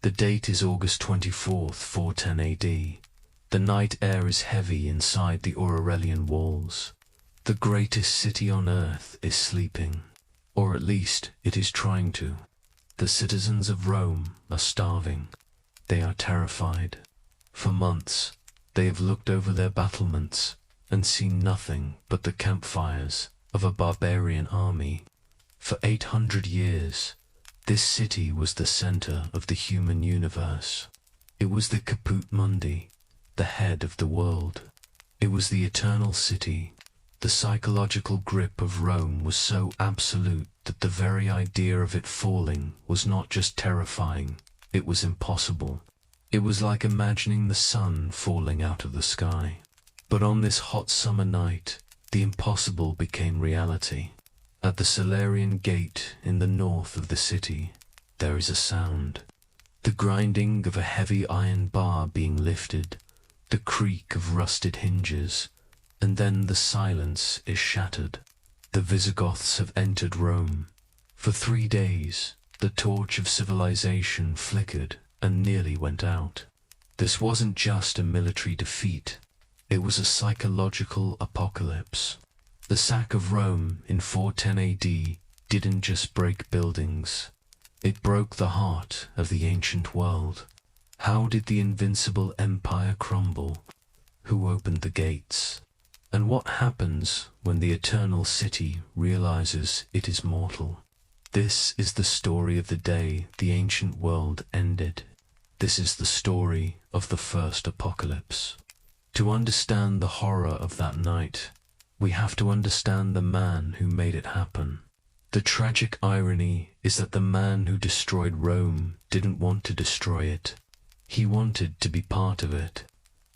The date is August 24th, 410 AD. The night air is heavy inside the Aurelian walls. The greatest city on earth is sleeping, or at least it is trying to. The citizens of Rome are starving. They are terrified. For months, they have looked over their battlements and seen nothing but the campfires of a barbarian army. For 800 years, this city was the center of the human universe. It was the caput mundi, the head of the world. It was the eternal city. The psychological grip of Rome was so absolute that the very idea of it falling was not just terrifying, it was impossible. It was like imagining the sun falling out of the sky. But on this hot summer night, the impossible became reality. At the Salarian gate in the north of the city, there is a sound. The grinding of a heavy iron bar being lifted, the creak of rusted hinges, and then the silence is shattered. The Visigoths have entered Rome. For 3 days, the torch of civilization flickered and nearly went out. This wasn't just a military defeat, it was a psychological apocalypse. The sack of Rome in 410 AD didn't just break buildings, it broke the heart of the ancient world. How did the invincible empire crumble? Who opened the gates? And what happens when the eternal city realizes it is mortal? This is the story of the day the ancient world ended. This is the story of the first apocalypse. To understand the horror of that night, we have to understand the man who made it happen. The tragic irony is that the man who destroyed Rome didn't want to destroy it. He wanted to be part of it.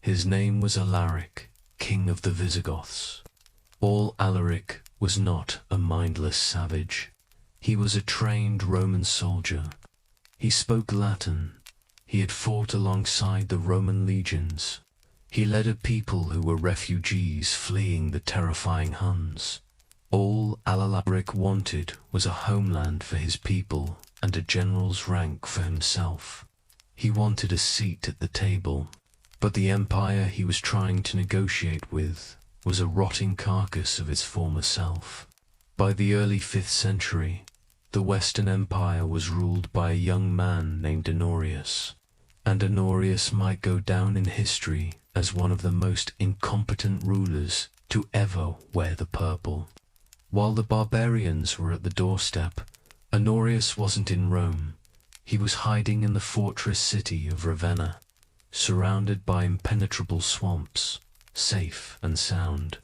His name was Alaric, king of the Visigoths. Alaric was not a mindless savage. He was a trained Roman soldier. He spoke Latin. He had fought alongside the Roman legions. He led a people who were refugees fleeing the terrifying Huns. All Alaric wanted was a homeland for his people and a general's rank for himself. He wanted a seat at the table, but the empire he was trying to negotiate with was a rotting carcass of its former self. By the early 5th century, the Western Empire was ruled by a young man named Honorius, and Honorius might go down in history as one of the most incompetent rulers to ever wear the purple. While the barbarians were at the doorstep, Honorius wasn't in Rome. He was hiding in the fortress city of Ravenna, surrounded by impenetrable swamps, safe and sound.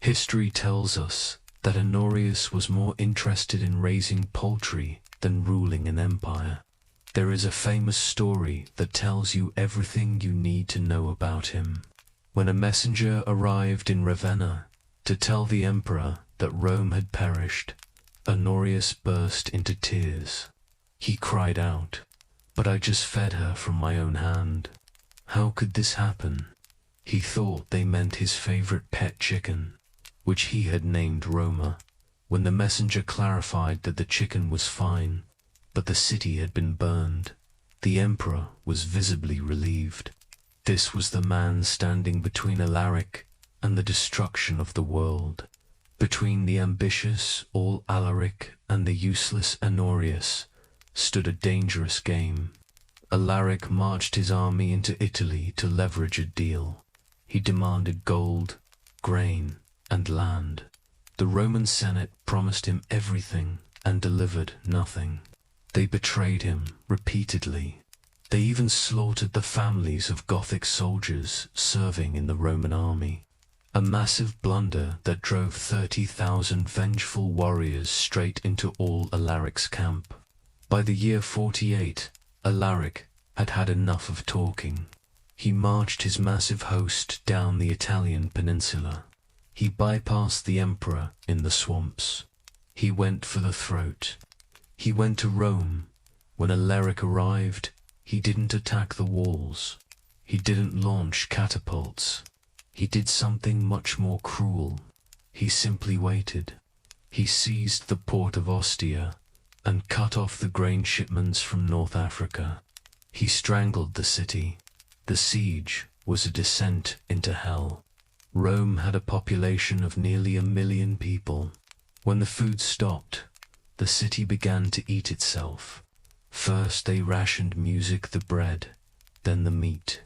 History tells us that Honorius was more interested in raising poultry than ruling an empire. There is a famous story that tells you everything you need to know about him. When a messenger arrived in Ravenna to tell the emperor that Rome had perished, Honorius burst into tears. He cried out, "But I just fed her from my own hand. How could this happen?" He thought they meant his favorite pet chicken, which he had named Roma. When the messenger clarified that the chicken was fine, but the city had been burned, the emperor was visibly relieved. This was the man standing between Alaric and the destruction of the world, between the ambitious Alaric and the useless Honorius stood a dangerous game. Alaric marched his army into Italy to leverage a deal. He demanded gold, grain, and land. The Roman Senate promised him everything and delivered nothing. They betrayed him repeatedly. They even slaughtered the families of Gothic soldiers serving in the Roman army. A massive blunder that drove 30,000 vengeful warriors straight into Alaric's camp. By the year 48, Alaric had had enough of talking. He marched his massive host down the Italian peninsula. He bypassed the emperor in the swamps. He went for the throat. He went to Rome. When Alaric arrived, he didn't attack the walls. He didn't launch catapults. He did something much more cruel. He simply waited. He seized the port of Ostia and cut off the grain shipments from North Africa. He strangled the city. The siege was a descent into hell. Rome had a population of nearly 1 million people. When the food stopped, the city began to eat itself. First they rationed music, the bread, then the meat.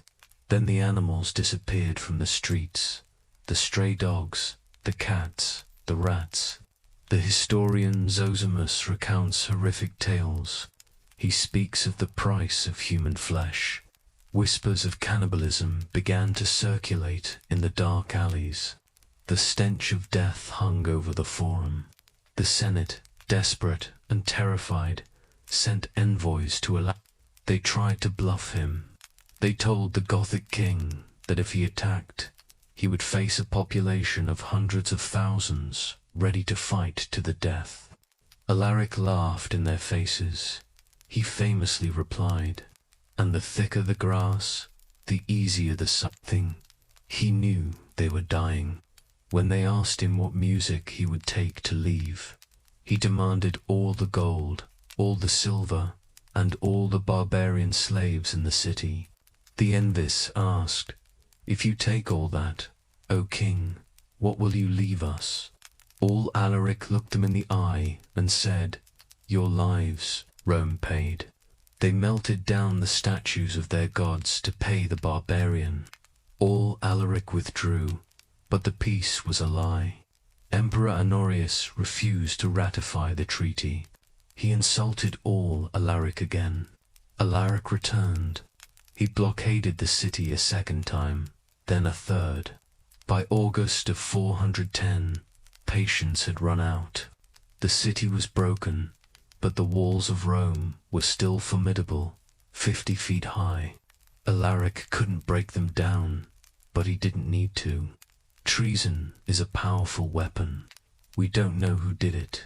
Then the animals disappeared from the streets. The stray dogs, the cats, the rats. The historian Zosimus recounts horrific tales. He speaks of the price of human flesh. Whispers of cannibalism began to circulate in the dark alleys. The stench of death hung over the forum. The Senate, desperate and terrified, sent envoys to allow. They tried to bluff him. They told the Gothic king that if he attacked, he would face a population of hundreds of thousands ready to fight to the death. Alaric laughed in their faces. He famously replied, "And the thicker the grass, the easier the something." He knew they were dying. When they asked him what music he would take to leave, he demanded all the gold, all the silver, and all the barbarian slaves in the city. The envious asked, "If you take all that, O king, what will you leave us?" All Alaric looked them in the eye and said, "Your lives." Rome paid. They melted down the statues of their gods to pay the barbarian. All Alaric withdrew, but the peace was a lie. Emperor Honorius refused to ratify the treaty. He insulted all Alaric again. Alaric returned. He blockaded the city a second time, then a third. By August of 410, patience had run out. The city was broken, but the walls of Rome were still formidable, 50 feet high. Alaric couldn't break them down, but he didn't need to. Treason is a powerful weapon. We don't know who did it.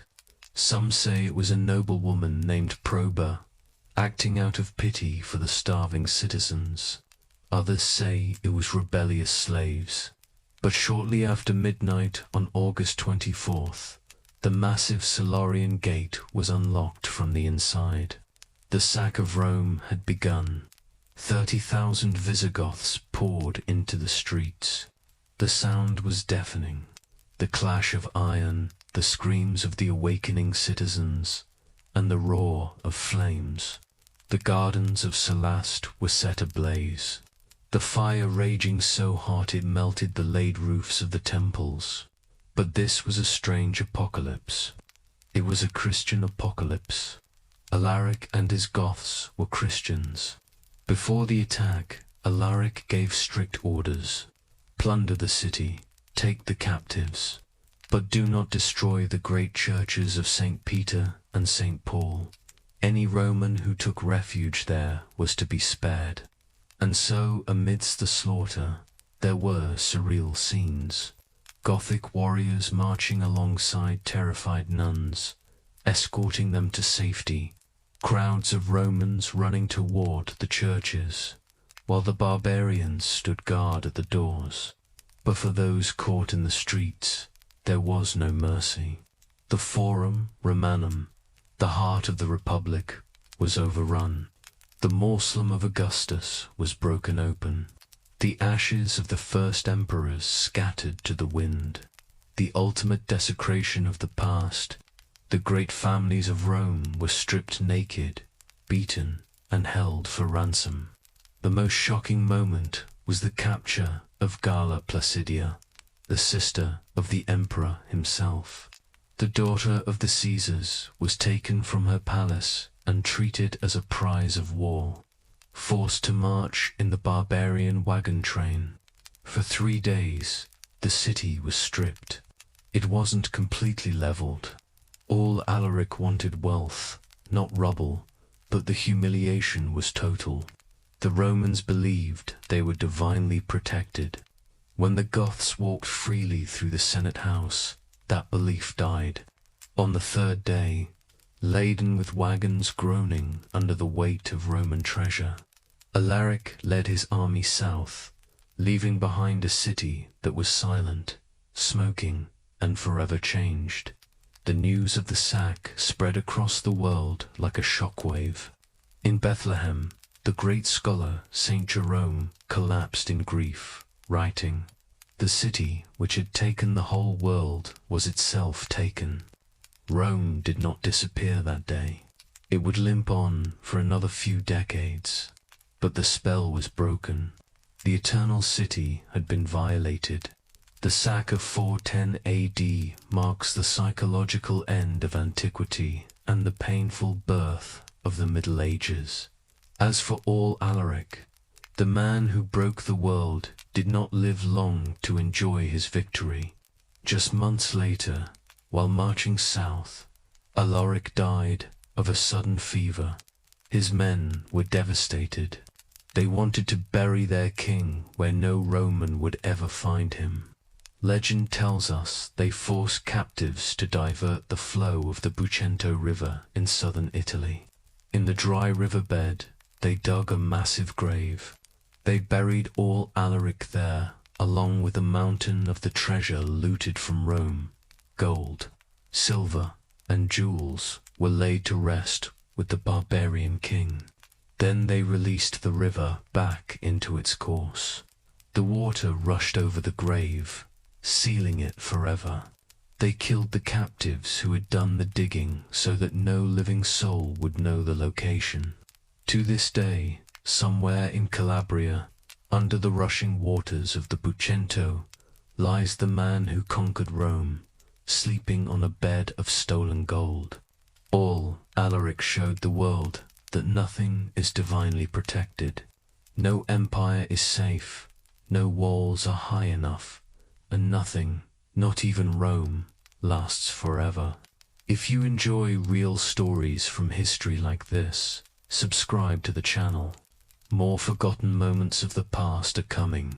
Some say it was a noblewoman named Proba, acting out of pity for the starving citizens. Others say it was rebellious slaves. But shortly after midnight on August 24th, the massive Salarian gate was unlocked from the inside. The sack of Rome had begun. 30,000 Visigoths poured into the streets. The sound was deafening. The clash of iron, the screams of the awakening citizens, and the roar of flames. The gardens of Selast were set ablaze. The fire raging so hot it melted the laid roofs of the temples. But this was a strange apocalypse. It was a Christian apocalypse. Alaric and his Goths were Christians. Before the attack, Alaric gave strict orders. Plunder the city, take the captives, but do not destroy the great churches of St. Peter and St. Paul. Any Roman who took refuge there was to be spared. And so, amidst the slaughter, there were surreal scenes. Gothic warriors marching alongside terrified nuns, escorting them to safety. Crowds of Romans running toward the churches, while the barbarians stood guard at the doors. But for those caught in the streets, there was no mercy. The Forum Romanum, the heart of the Republic, was overrun. The mausoleum of Augustus was broken open. The ashes of the first emperors scattered to the wind. The ultimate desecration of the past. The great families of Rome were stripped naked, beaten, and held for ransom. The most shocking moment was the capture of Galla Placidia, the sister of the emperor himself. The daughter of the Caesars was taken from her palace and treated as a prize of war, forced to march in the barbarian wagon train. For 3 days, the city was stripped. It wasn't completely leveled. All Alaric wanted wealth, not rubble, but the humiliation was total. The Romans believed they were divinely protected. When the Goths walked freely through the Senate house, that belief died. On the 3rd day, laden with wagons groaning under the weight of Roman treasure, Alaric led his army south, leaving behind a city that was silent, smoking, and forever changed. The news of the sack spread across the world like a shockwave. In Bethlehem, the great scholar Saint Jerome collapsed in grief, writing, "The city which had taken the whole world was itself taken." Rome did not disappear that day. It would limp on for another few decades, but the spell was broken. The eternal city had been violated. The sack of 410 AD marks the psychological end of antiquity and the painful birth of the Middle Ages. As for all Alaric, the man who broke the world did not live long to enjoy his victory. Just months later, while marching south, Alaric died of a sudden fever. His men were devastated. They wanted to bury their king where no Roman would ever find him. Legend tells us they forced captives to divert the flow of the Bucento River in southern Italy. In the dry riverbed, they dug a massive grave. They buried all Alaric there, along with a mountain of the treasure looted from Rome. Gold, silver, and jewels were laid to rest with the barbarian king. Then they released the river back into its course. The water rushed over the grave, sealing it forever. They killed the captives who had done the digging so that no living soul would know the location. To this day, somewhere in Calabria, under the rushing waters of the Bucento, lies the man who conquered Rome, sleeping on a bed of stolen gold. All Alaric showed the world that nothing is divinely protected. No empire is safe, no walls are high enough, and nothing, not even Rome, lasts forever. If you enjoy real stories from history like this, subscribe to the channel. More forgotten moments of the past are coming.